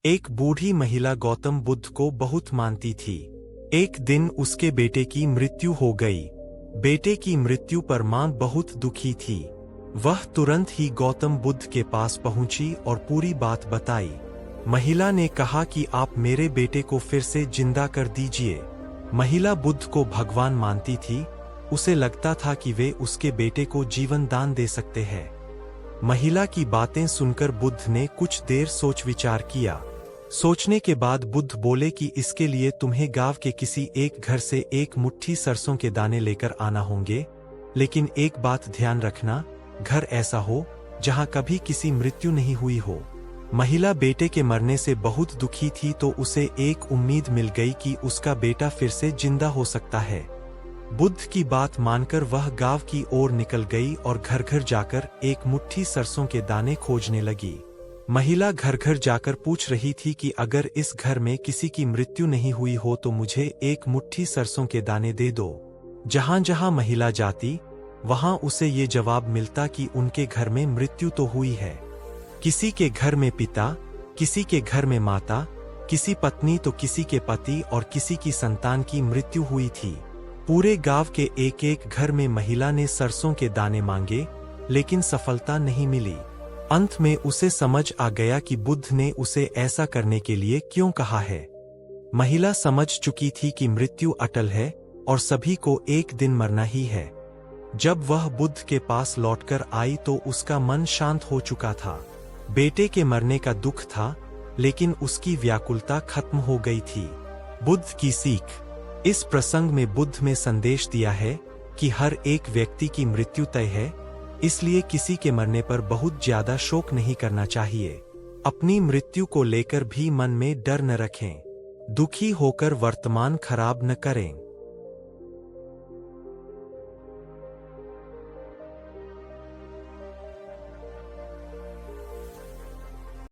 एक बूढ़ी महिला गौतम बुद्ध को बहुत मानती थी। एक दिन उसके बेटे की मृत्यु हो गई। बेटे की मृत्यु पर मां बहुत दुखी थी। वह तुरंत ही गौतम बुद्ध के पास पहुंची और पूरी बात बताई। महिला ने कहा कि आप मेरे बेटे को फिर से जिंदा कर दीजिए। महिला बुद्ध को भगवान मानती थी। उसे लगता था कि वे उसके बेटे को जीवन दान दे सकते हैं। महिला की बातें सुनकर बुद्ध ने कुछ देर सोच विचार किया। सोचने के बाद बुद्ध बोले कि इसके लिए तुम्हें गांव के किसी एक घर से एक मुट्ठी सरसों के दाने लेकर आना होंगे, लेकिन एक बात ध्यान रखना, घर ऐसा हो जहां कभी किसी मृत्यु नहीं हुई हो। महिला बेटे के मरने से बहुत दुखी थी, तो उसे एक उम्मीद मिल गई कि उसका बेटा फिर से जिंदा हो सकता है। बुद्ध की बात मानकर वह गांव की ओर निकल गई और घर घर जाकर एक मुट्ठी सरसों के दाने खोजने लगी। महिला घर घर जाकर पूछ रही थी कि अगर इस घर में किसी की मृत्यु नहीं हुई हो तो मुझे एक मुट्ठी सरसों के दाने दे दो। जहां जहां महिला जाती वहां उसे ये जवाब मिलता कि उनके घर में मृत्यु तो हुई है। किसी के घर में पिता, किसी के घर में माता, किसी पत्नी तो किसी के पति और किसी की संतान की मृत्यु हुई थी। पूरे गांव के एक एक घर में महिला ने सरसों के दाने मांगे, लेकिन सफलता नहीं मिली। अंत में उसे समझ आ गया कि बुद्ध ने उसे ऐसा करने के लिए क्यों कहा है। महिला समझ चुकी थी कि मृत्यु अटल है और सभी को एक दिन मरना ही है। जब वह बुद्ध के पास लौटकर आई तो उसका मन शांत हो चुका था। बेटे के मरने का दुख था, लेकिन उसकी व्याकुलता खत्म हो गई थी। बुद्ध की सीख। इस प्रसंग में बुद्ध में संदेश दिया है कि हर एक व्यक्ति की मृत्यु तय है, इसलिए किसी के मरने पर बहुत ज्यादा शोक नहीं करना चाहिए। अपनी मृत्यु को लेकर भी मन में डर न रखें। दुखी होकर वर्तमान खराब न करें।